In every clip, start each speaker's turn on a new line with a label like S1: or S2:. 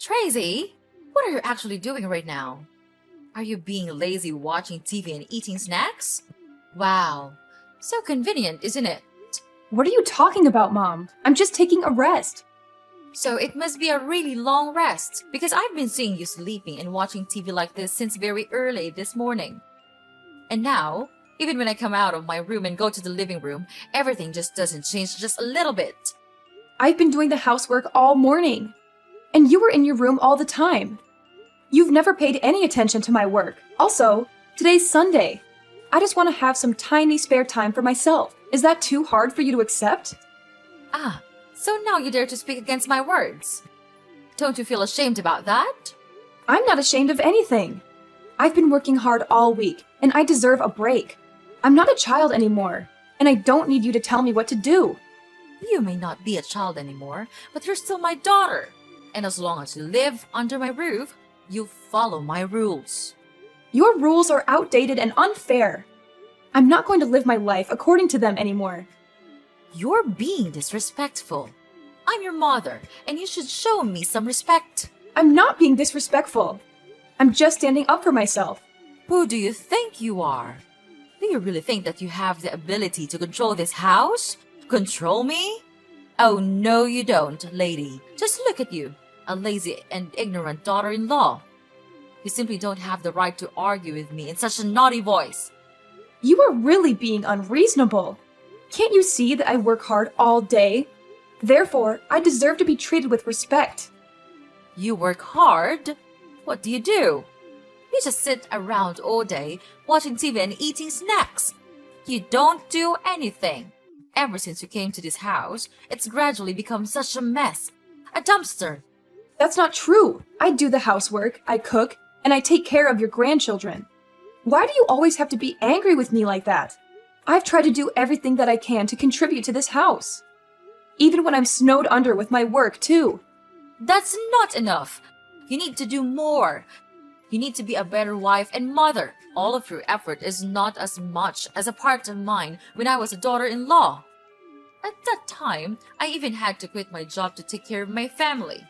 S1: Tracy, what are you actually doing right now? Are you being lazy watching TV and eating snacks? Wow, so convenient, isn't it?
S2: What are you talking about, Mom? I'm just taking a rest.
S1: So it must be a really long rest because I've been seeing you sleeping and watching TV like this since very early this morning. And now, even when I come out of my room and go to the living room, everything just doesn't change just a little bit.
S2: I've been doing the housework all morning. And you were in your room all the time. You've never paid any attention to my work. Also, today's Sunday. I just want to have some tiny spare time for myself. Is that too hard for you to accept?
S1: Ah, so now you dare to speak against my words. Don't you feel ashamed about that?
S2: I'm not ashamed of anything. I've been working hard all week, and I deserve a break. I'm not a child anymore, and I don't need you to tell me what to do.
S1: You may not be a child anymore, but you're still my daughter. And as long as you live under my roof, you follow my rules.
S2: Your rules are outdated and unfair. I'm not going to live my life according to them anymore.
S1: You're being disrespectful. I'm your mother, and you should show me some respect.
S2: I'm not being disrespectful. I'm just standing up for myself.
S1: Who do you think you are? Do you really think that you have the ability to control this house? Control me? Oh, no, you don't, lady. Just look at you, a lazy and ignorant daughter-in-law. You simply don't have the right to argue with me in such a naughty voice.
S2: You are really being unreasonable. Can't you see that I work hard all day? Therefore, I deserve to be treated with respect.
S1: You work hard? What do? You just sit around all day watching TV and eating snacks. You don't do anything. Ever since you came to this house, it's gradually become such a mess. A dumpster.
S2: That's not true. I do the housework, I cook, and I take care of your grandchildren. Why do you always have to be angry with me like that? I've tried to do everything that I can to contribute to this house. Even when I'm snowed under with my work, too.
S1: That's not enough. You need to do more. You need to be a better wife and mother. All of your effort is not as much as a part of mine when I was a daughter-in-law. At that time, I even had to quit my job to take care of my family.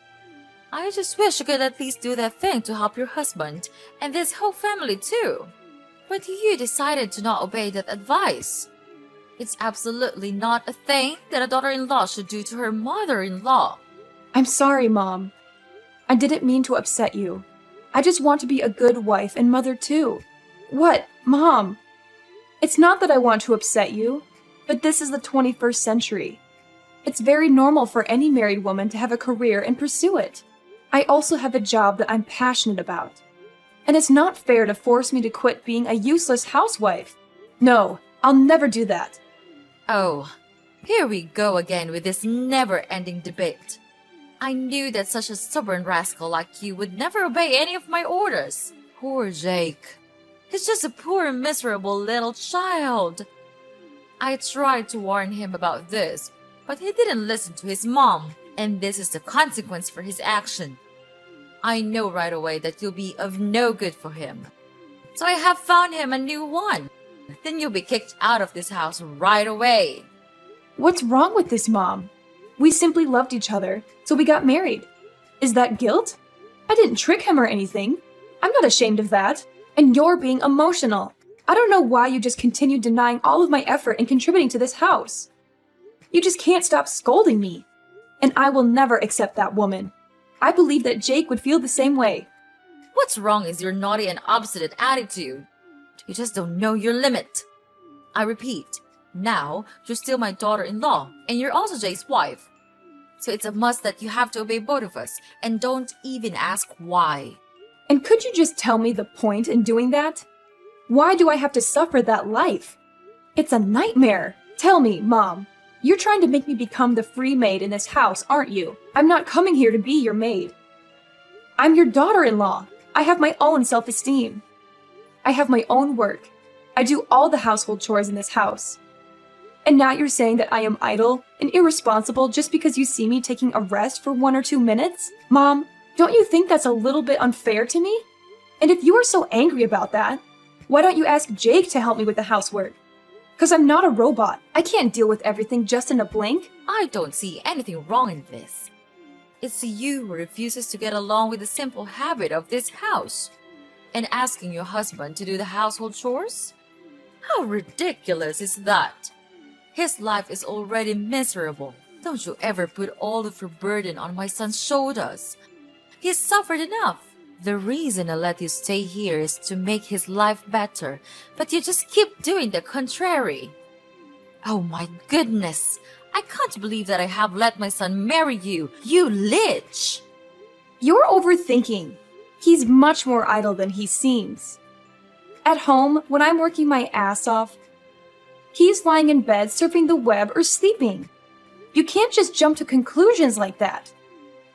S1: I just wish you could at least do that thing to help your husband and this whole family too. But you decided to not obey that advice. It's absolutely not a thing that a daughter-in-law should do to her mother-in-law.
S2: I'm sorry, Mom. I didn't mean to upset you. I just want to be a good wife and mother too. What, Mom? It's not that I want to upset you, but this is the 21st century. It's very normal for any married woman to have a career and pursue it. I also have a job that I'm passionate about. And it's not fair to force me to quit being a useless housewife. No, I'll never do that.
S1: Oh, here we go again with this never-ending debate. I knew that such a stubborn rascal like you would never obey any of my orders. Poor Jake. He's just a poor, miserable little child. I tried to warn him about this, but he didn't listen to his mom, and this is the consequence for his action. I know right away that you'll be of no good for him. So I have found him a new one. Then you'll be kicked out of this house right away.
S2: What's wrong with this, Mom? We simply loved each other, so we got married. Is that guilt? I didn't trick him or anything. I'm not ashamed of that. And you're being emotional. I don't know why you just continue denying all of my effort in contributing to this house. You just can't stop scolding me. And I will never accept that woman. I believe that Jake would feel the same way.
S1: What's wrong is your naughty and obstinate attitude. You just don't know your limit. I repeat, now you're still my daughter-in-law, and you're also Jake's wife. So it's a must that you have to obey both of us, and don't even ask why.
S2: And could you just tell me the point in doing that? Why do I have to suffer that life? It's a nightmare. Tell me, Mom. You're trying to make me become the free maid in this house, aren't you? I'm not coming here to be your maid. I'm your daughter-in-law. I have my own self-esteem. I have my own work. I do all the household chores in this house. And now you're saying that I am idle and irresponsible just because you see me taking a rest for 1 or 2 minutes? Mom, don't you think that's a little bit unfair to me? And if you are so angry about that, why don't you ask Jake to help me with the housework? Because I'm not a robot. I can't deal with everything just in a blink.
S1: I don't see anything wrong in this. It's you who refuses to get along with the simple habit of this house and asking your husband to do the household chores? How ridiculous is that? His life is already miserable. Don't you ever put all of your burden on my son's shoulders. He's suffered enough. The reason I let you stay here is to make his life better, but you just keep doing the contrary. Oh my goodness! I can't believe that I have let my son marry you, you lich!
S2: You're overthinking. He's much more idle than he seems. At home, when I'm working my ass off, he's lying in bed surfing the web or sleeping. You can't just jump to conclusions like that.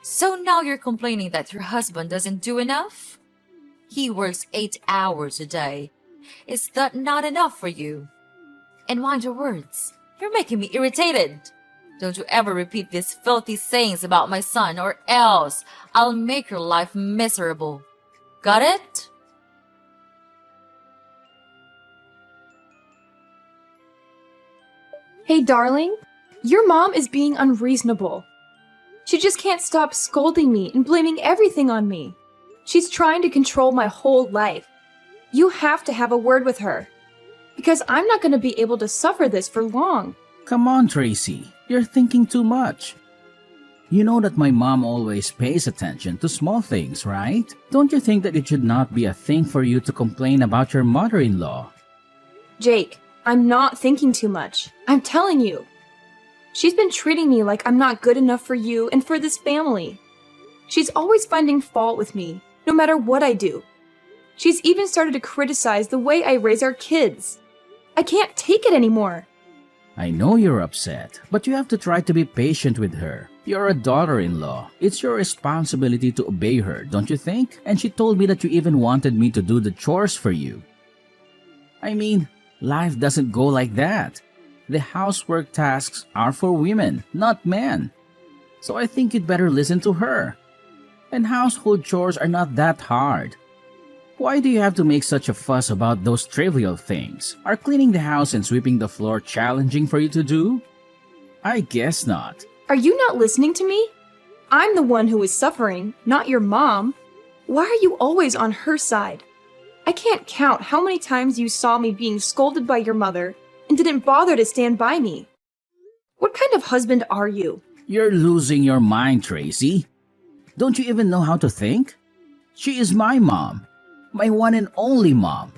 S1: So now you're complaining that your husband doesn't do enough? He works 8 hours a day. Is that not enough for you? And mind your words. You're making me irritated. Don't you ever repeat these filthy sayings about my son, or else I'll make your life miserable. Got it?
S2: Hey, darling, your mom is being unreasonable. She just can't stop scolding me and blaming everything on me. She's trying to control my whole life. You have to have a word with her, because I'm not going to be able to suffer this for long.
S3: Come on, Tracy. You're thinking too much. You know that my mom always pays attention to small things, right? Don't you think that it should not be a thing for you to complain about your mother-in-law?
S2: Jake, I'm not thinking too much. I'm telling you. She's been treating me like I'm not good enough for you and for this family. She's always finding fault with me, no matter what I do. She's even started to criticize the way I raise our kids. I can't take it anymore.
S3: I know you're upset, but you have to try to be patient with her. You're a daughter-in-law. It's your responsibility to obey her, don't you think? And she told me that you even wanted me to do the chores for you. I mean, life doesn't go like that. The housework tasks are for women, not men. So I think you'd better listen to her. And household chores are not that hard. Why do you have to make such a fuss about those trivial things? Are cleaning the house and sweeping the floor challenging for you to do? I guess not.
S2: Are you not listening to me? I'm the one who is suffering, not your mom. Why are you always on her side? I can't count how many times you saw me being scolded by your mother and didn't bother to stand by me. What kind of husband are you?
S3: You're losing your mind, Tracy. Don't you even know how to think? She is my mom. My one and only mom.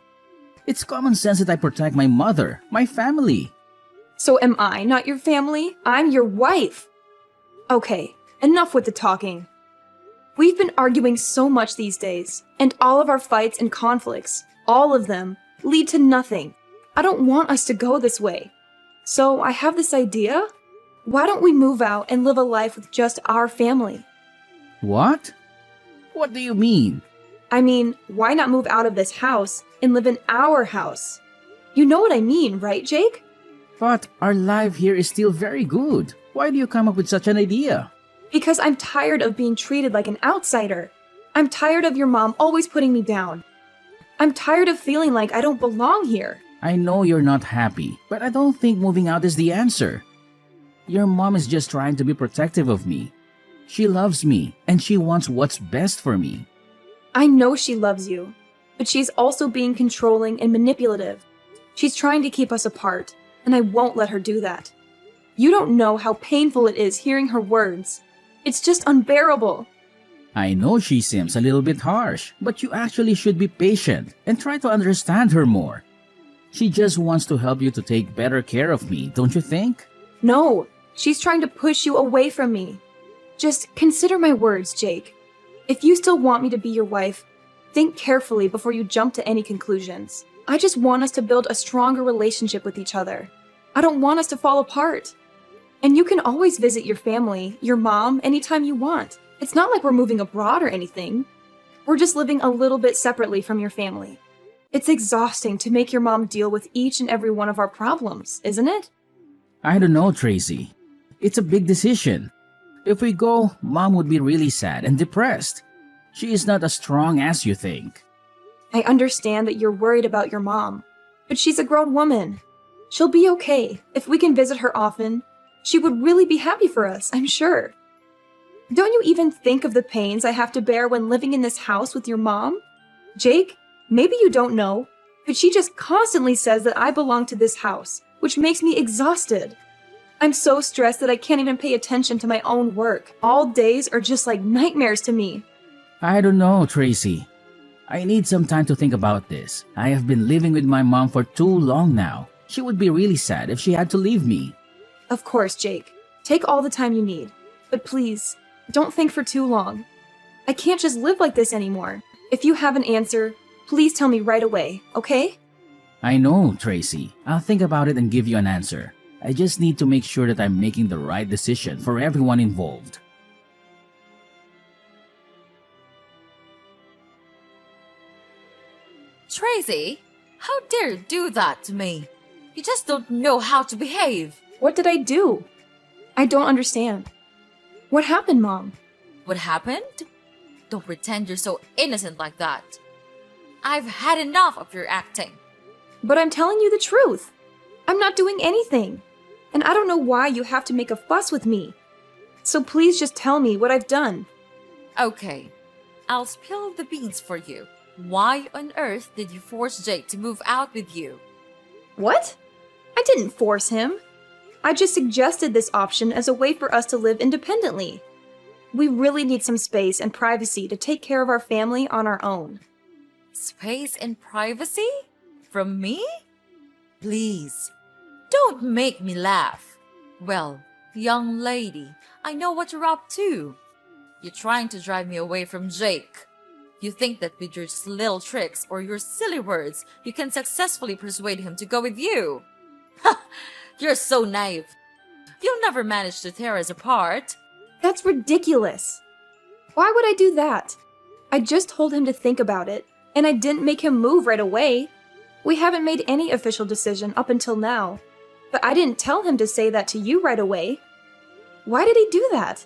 S3: It's common sense that I protect my mother, my family.
S2: So am I not your family? I'm your wife. Okay, enough with the talking. We've been arguing so much these days, and all of our fights and conflicts, all of them, lead to nothing. I don't want us to go this way. So I have this idea. Why don't we move out and live a life with just our family?
S3: What? What do you mean?
S2: I mean, why not move out of this house and live in our house? You know what I mean, right, Jake?
S3: But our life here is still very good. Why do you come up with such an idea?
S2: Because I'm tired of being treated like an outsider. I'm tired of your mom always putting me down. I'm tired of feeling like I don't belong here.
S3: I know you're not happy, but I don't think moving out is the answer. Your mom is just trying to be protective of me. She loves me, and she wants what's best for me.
S2: I know she loves you, but she's also being controlling and manipulative. She's trying to keep us apart, and I won't let her do that. You don't know how painful it is hearing her words. It's just unbearable.
S3: I know she seems a little bit harsh, but you actually should be patient and try to understand her more. She just wants to help you to take better care of me, don't you think?
S2: No, she's trying to push you away from me. Just consider my words, Jake. If you still want me to be your wife, think carefully before you jump to any conclusions. I just want us to build a stronger relationship with each other. I don't want us to fall apart. And you can always visit your family, your mom, anytime you want. It's not like we're moving abroad or anything. We're just living a little bit separately from your family. It's exhausting to make your mom deal with each and every one of our problems, isn't it?
S3: I don't know, Tracy. It's a big decision. If we go, Mom would be really sad and depressed. She is not as strong as you think.
S2: I understand that you're worried about your mom, but she's a grown woman. She'll be okay. If we can visit her often, she would really be happy for us, I'm sure. Don't you even think of the pains I have to bear when living in this house with your mom? Jake, maybe you don't know, but she just constantly says that I belong to this house, which makes me exhausted. I'm so stressed that I can't even pay attention to my own work. All days are just like nightmares to me.
S3: I don't know, Tracy. I need some time to think about this. I have been living with my mom for too long now. She would be really sad if she had to leave me.
S2: Of course, Jake. Take all the time you need. But please, don't think for too long. I can't just live like this anymore. If you have an answer, please tell me right away, okay?
S3: I know, Tracy. I'll think about it and give you an answer. I just need to make sure that I'm making the right decision for everyone involved.
S1: Tracy, how dare you do that to me? You just don't know how to behave.
S2: What did I do? I don't understand. What happened, Mom?
S1: What happened? Don't pretend you're so innocent like that. I've had enough of your acting.
S2: But I'm telling you the truth. I'm not doing anything. And I don't know why you have to make a fuss with me. So please just tell me what I've done.
S1: Okay, I'll spill the beans for you. Why on earth did you force Jake to move out with you?
S2: What? I didn't force him. I just suggested this option as a way for us to live independently. We really need some space and privacy to take care of our family on our own.
S1: Space and privacy? From me? Please, don't make me laugh. Well, young lady, I know what you're up to. You're trying to drive me away from Jake. You think that with your little tricks or your silly words, you can successfully persuade him to go with you. Ha! You're so naive. You'll never manage to tear us apart.
S2: That's ridiculous. Why would I do that? I just told him to think about it, and I didn't make him move right away. We haven't made any official decision up until now, but I didn't tell him to say that to you right away. Why did he do that?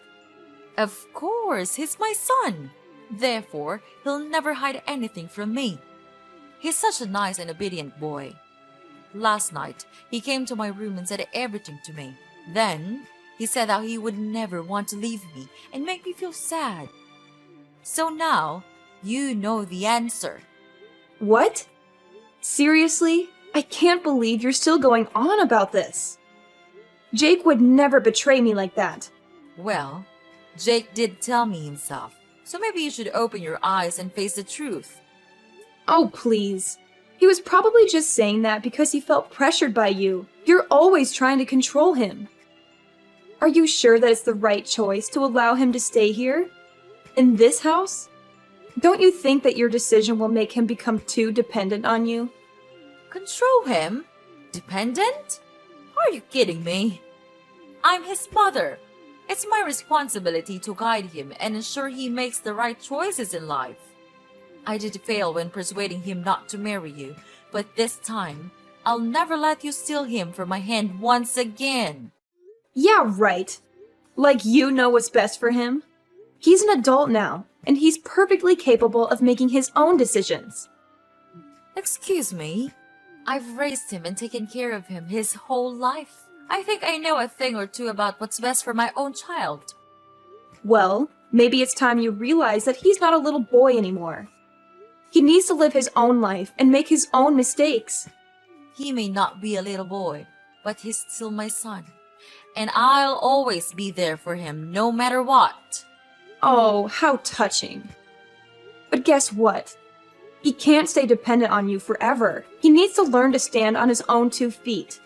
S1: Of course, he's my son. Therefore, he'll never hide anything from me. He's such a nice and obedient boy. Last night, he came to my room and said everything to me. Then, he said how he would never want to leave me and make me feel sad. So now, you know the answer.
S2: What? Seriously? I can't believe you're still going on about this. Jake would never betray me like that.
S1: Well, Jake did tell me himself, so maybe you should open your eyes and face the truth.
S2: Oh, please. He was probably just saying that because he felt pressured by you. You're always trying to control him. Are you sure that it's the right choice to allow him to stay here? In this house? Don't you think that your decision will make him become too dependent on you?
S1: Control him? Dependent? Are you kidding me? I'm his mother. It's my responsibility to guide him and ensure he makes the right choices in life. I did fail when persuading him not to marry you, but this time, I'll never let you steal him from my hand once again.
S2: Yeah, right. Like you know what's best for him. He's an adult now, and he's perfectly capable of making his own decisions.
S1: Excuse me? I've raised him and taken care of him his whole life. I think I know a thing or two about what's best for my own child.
S2: Well, maybe it's time you realize that he's not a little boy anymore. He needs to live his own life and make his own mistakes.
S1: He may not be a little boy, but he's still my son. And I'll always be there for him no matter what.
S2: Oh, how touching. But guess what? He can't stay dependent on you forever. He needs to learn to stand on his own 2 feet.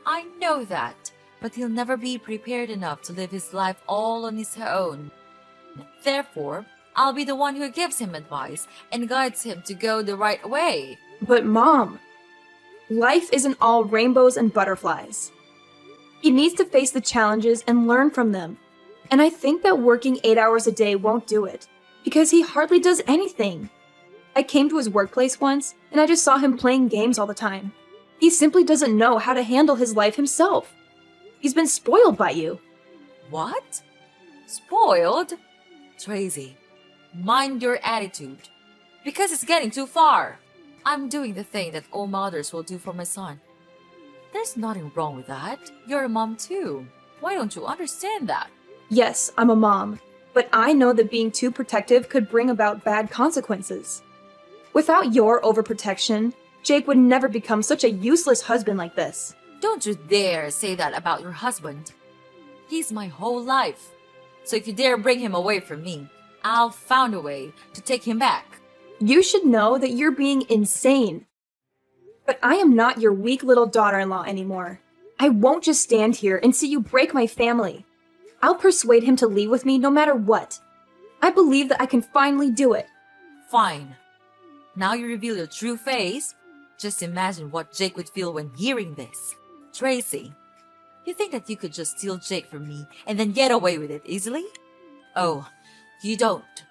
S1: I know that, but he'll never be prepared enough to live his life all on his own. Therefore, I'll be the one who gives him advice and guides him to go the right way.
S2: But Mom, life isn't all rainbows and butterflies. He needs to face the challenges and learn from them. And I think that working 8 hours a day won't do it, because he hardly does anything. I came to his workplace once, and I just saw him playing games all the time. He simply doesn't know how to handle his life himself. He's been spoiled by you.
S1: What? Spoiled? Tracy, mind your attitude. Because it's getting too far. I'm doing the thing that all mothers will do for my son. There's nothing wrong with that. You're a mom too. Why don't you understand that?
S2: Yes, I'm a mom, But I know that being too protective could bring about bad consequences. Without your overprotection, Jake would never become such a useless husband like this.
S1: Don't you dare say that about your husband. He's my whole life. So if you dare bring him away from me, I'll find a way to take him back.
S2: You should know that you're being insane. But I am not your weak little daughter-in-law anymore. I won't just stand here and see you break my family. I'll persuade him to leave with me no matter what. I believe that I can finally do it.
S1: Fine. Now you reveal your true face. Just imagine what Jake would feel when hearing this. Tracy, you think that you could just steal Jake from me and then get away with it easily? Oh, you don't.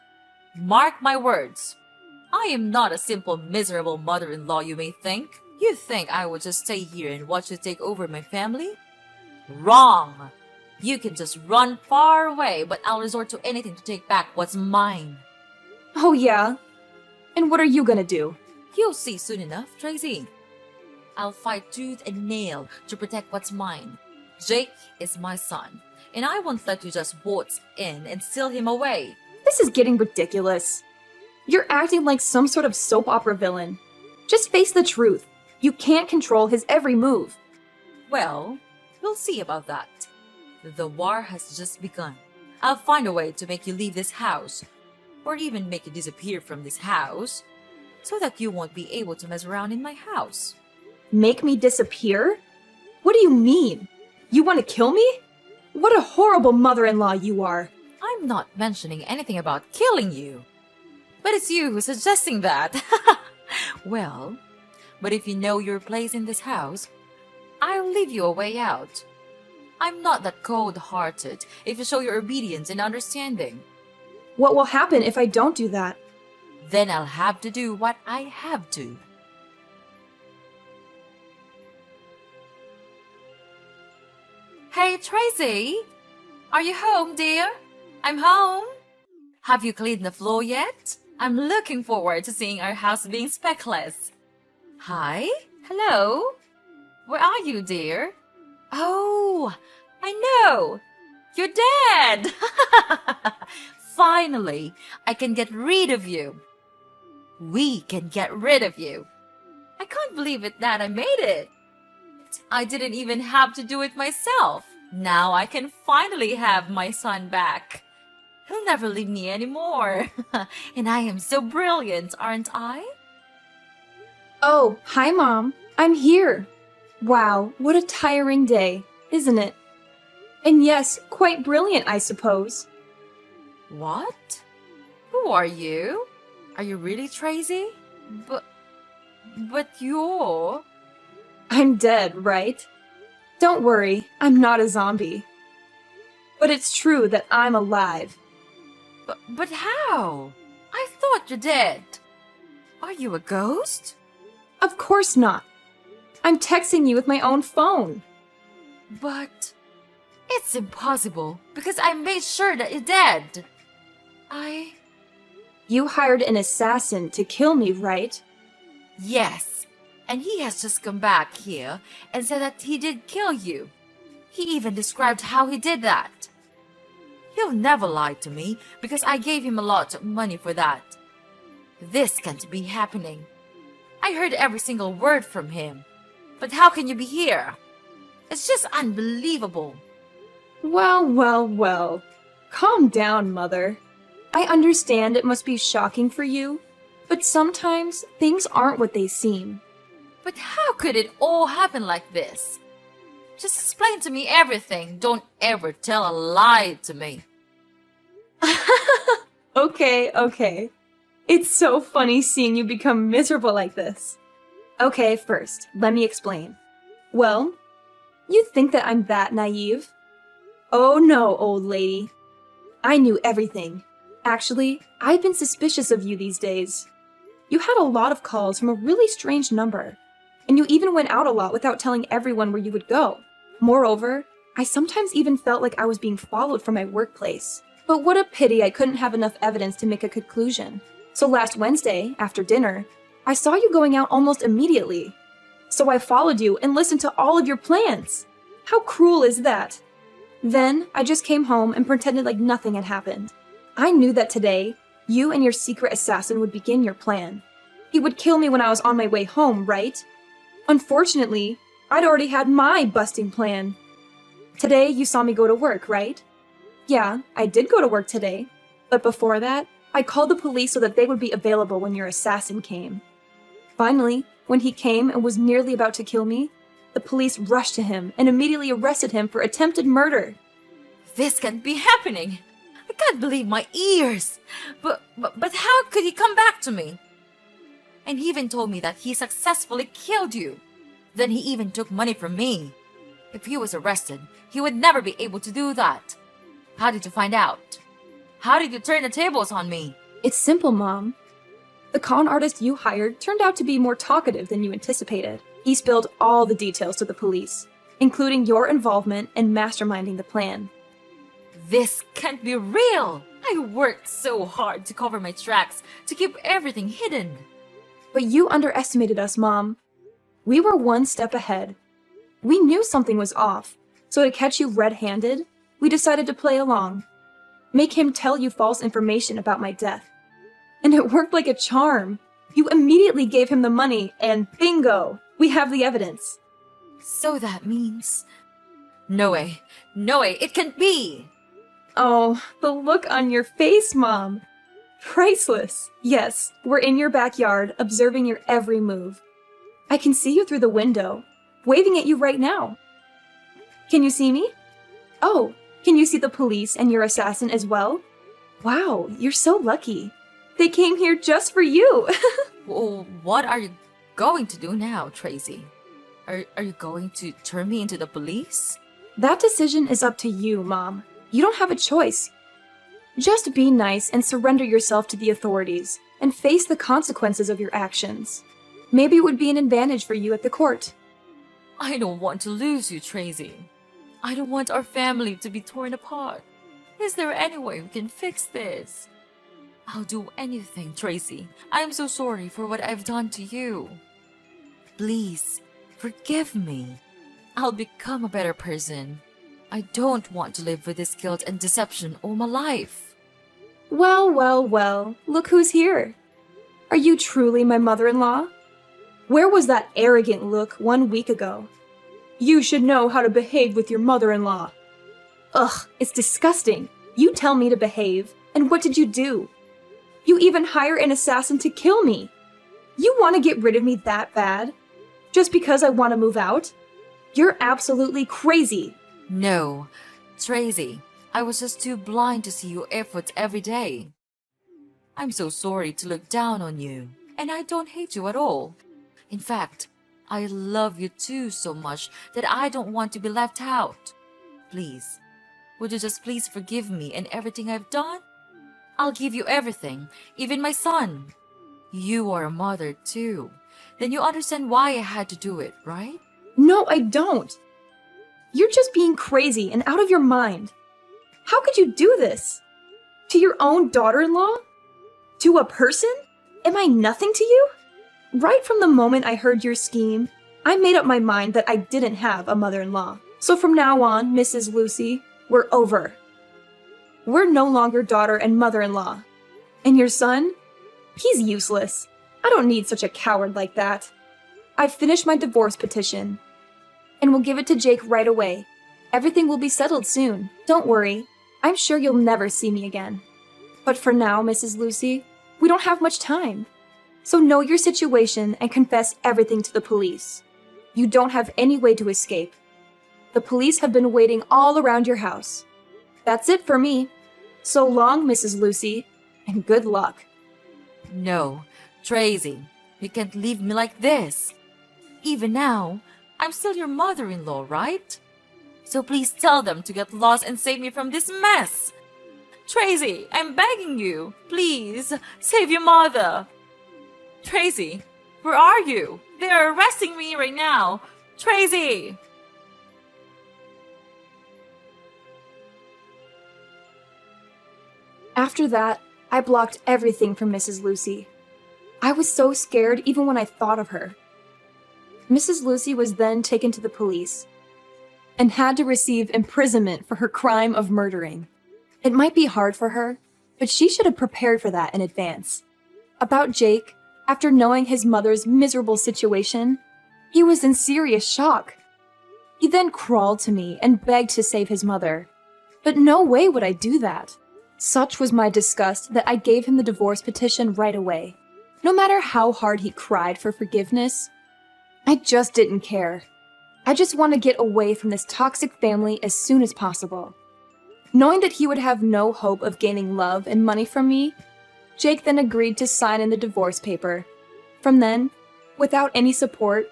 S1: Mark my words. I am not a simple, miserable mother-in-law you may think. You think I would just stay here and watch you take over my family? Wrong! You can just run far away, but I'll resort to anything to take back what's mine.
S2: Oh yeah? And what are you gonna do?
S1: You'll see soon enough, Tracy. I'll fight tooth and nail to protect what's mine. Jake is my son, and I won't let you just waltz in and steal him away.
S2: This is getting ridiculous. You're acting like some sort of soap opera villain. Just face the truth. You can't control his every move.
S1: Well, we'll see about that. The war has just begun. I'll find a way to make you leave this house, or even make you disappear from this house, so that you won't be able to mess around in my house.
S2: Make me disappear? What do you mean? You want to kill me? What a horrible mother-in-law you are.
S1: I'm not mentioning anything about killing you. But it's you who's suggesting that. Well, but if you know your place in this house, I'll leave you a way out. I'm not that cold-hearted if you show your obedience and understanding.
S2: What will happen if I don't do that?
S1: Then I'll have to do what I have to. Hey, Tracy! Are you home, dear? I'm home. Have you cleaned the floor yet? I'm looking forward to seeing our house being speckless. Hi? Hello? Where are you, dear? Oh, I know! You're dead! Finally, I can get rid of you. We can get rid of you. I can't believe it that I made it. I didn't even have to do it myself. Now I can finally have my son back. He'll never leave me anymore. And I am so brilliant, aren't I?
S2: Oh, hi, Mom. I'm here. Wow, what a tiring day, isn't it? And yes, quite brilliant, I suppose.
S1: What? Who are you? Are you really Tracy? But you're...
S2: I'm dead, right? Don't worry, I'm not a zombie. But it's true that I'm alive.
S1: But how? I thought you're dead. Are you a ghost?
S2: Of course not. I'm texting you with my own phone.
S1: But it's impossible because I made sure that you're dead.
S2: You hired an assassin to kill me, right?
S1: Yes, and he has just come back here and said that he did kill you. He even described how he did that. He'll never lie to me because I gave him a lot of money for that. This can't be happening. I heard every single word from him. But how can you be here? It's just unbelievable.
S2: Well. Calm down, Mother. I understand it must be shocking for you, but sometimes things aren't what they seem.
S1: But how could it all happen like this? Just explain to me everything. Don't ever tell a lie to me.
S2: Okay. It's so funny seeing you become miserable like this. Okay, first, let me explain. Well, you think that I'm that naive? Oh no, old lady. I knew everything. Actually, I've been suspicious of you these days. You had a lot of calls from a really strange number, and you even went out a lot without telling everyone where you would go. Moreover, I sometimes even felt like I was being followed from my workplace. But what a pity I couldn't have enough evidence to make a conclusion. So last Wednesday, after dinner, I saw you going out almost immediately. So I followed you and listened to all of your plans. How cruel is that? Then I just came home and pretended like nothing had happened. I knew that today, you and your secret assassin would begin your plan. He would kill me when I was on my way home, right? Unfortunately, I'd already had my busting plan. Today, you saw me go to work, right? Yeah, I did go to work today. But before that, I called the police so that they would be available when your assassin came. Finally, when he came and was nearly about to kill me, the police rushed to him and immediately arrested him for attempted murder.
S1: This can't be happening. I can't believe my ears. But how could he come back to me? And he even told me that he successfully killed you. Then he even took money from me. If he was arrested, he would never be able to do that. How did you find out? How did you turn the tables on me?
S2: It's simple, Mom. The con artist you hired turned out to be more talkative than you anticipated. He spilled all the details to the police, including your involvement in masterminding the plan.
S1: This can't be real. I worked so hard to cover my tracks, to keep everything hidden.
S2: But you underestimated us, Mom. We were one step ahead. We knew something was off, so to catch you red-handed, we decided to play along. Make him tell you false information about my death. And it worked like a charm. You immediately gave him the money, and bingo! We have the evidence.
S1: So that means... No way, it can't be!
S2: Oh, the look on your face, Mom. Priceless. Yes, we're in your backyard, observing your every move. I can see you through the window, waving at you right now. Can you see me? Oh, can you see the police and your assassin as well? Wow, you're so lucky. They came here just for you.
S1: Well, what are you going to do now, Tracy? Are you going to turn me into the police?
S2: That decision is up to you, Mom. You don't have a choice. Just be nice and surrender yourself to the authorities and face the consequences of your actions. Maybe it would be an advantage for you at the court.
S1: I don't want to lose you, Tracy. I don't want our family to be torn apart. Is there any way we can fix this? I'll do anything, Tracy. I am so sorry for what I've done to you. Please, forgive me. I'll become a better person. I don't want to live with this guilt and deception all my life.
S2: Well, well, well, look who's here. Are you truly my mother-in-law? Where was that arrogant look 1 week ago? You should know how to behave with your mother-in-law. Ugh, it's disgusting. You tell me to behave, and what did you do? You even hire an assassin to kill me. You want to get rid of me that bad? Just because I want to move out? You're absolutely crazy.
S1: No, Tracy, I was just too blind to see your efforts every day. I'm so sorry to look down on you, and I don't hate you at all. In fact, I love you too so much that I don't want to be left out. Please, would you just please forgive me and everything I've done? I'll give you everything, even my son. You are a mother too. Then you understand why I had to do it, right?
S2: No, I don't. You're just being crazy and out of your mind. How could you do this? To your own daughter-in-law? To a person? Am I nothing to you? Right from the moment I heard your scheme, I made up my mind that I didn't have a mother-in-law. So from now on, Mrs. Lucy, we're over. We're no longer daughter and mother-in-law. And your son? He's useless. I don't need such a coward like that. I've finished my divorce petition. And we'll give it to Jake right away. Everything will be settled soon. Don't worry. I'm sure you'll never see me again. But for now, Mrs. Lucy, we don't have much time. So know your situation and confess everything to the police. You don't have any way to escape. The police have been waiting all around your house. That's it for me. So long, Mrs. Lucy, and good luck.
S1: No, Tracy, you can't leave me like this. Even now, I'm still your mother-in-law, right? So please tell them to get lost and save me from this mess. Tracy, I'm begging you. Please, save your mother. Tracy, where are you? They are arresting me right now. Tracy!
S2: After that, I blocked everything from Mrs. Lucy. I was so scared even when I thought of her. Mrs. Lucy was then taken to the police and had to receive imprisonment for her crime of murdering. It might be hard for her, But she should have prepared for that in advance. About Jake, after knowing his mother's miserable situation, he was in serious shock. He then crawled to me and begged to save his mother. But no way would I do that. Such was my disgust that I gave him the divorce petition right away. No matter how hard he cried for forgiveness, I just didn't care. I just want to get away from this toxic family as soon as possible. Knowing that he would have no hope of gaining love and money from me, Jake then agreed to sign in the divorce paper. From then, without any support,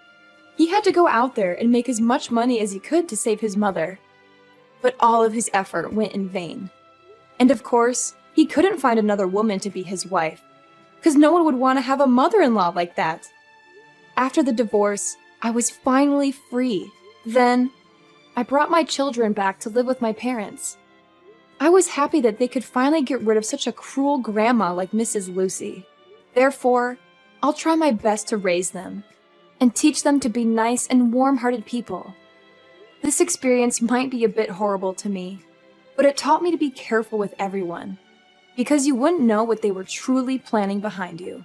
S2: he had to go out there and make as much money as he could to save his mother. But all of his effort went in vain. And of course, he couldn't find another woman to be his wife, because no one would want to have a mother-in-law like that. After the divorce, I was finally free. Then, I brought my children back to live with my parents. I was happy that they could finally get rid of such a cruel grandma like Mrs. Lucy. Therefore, I'll try my best to raise them and teach them to be nice and warm-hearted people. This experience might be a bit horrible to me, but it taught me to be careful with everyone, because you wouldn't know what they were truly planning behind you.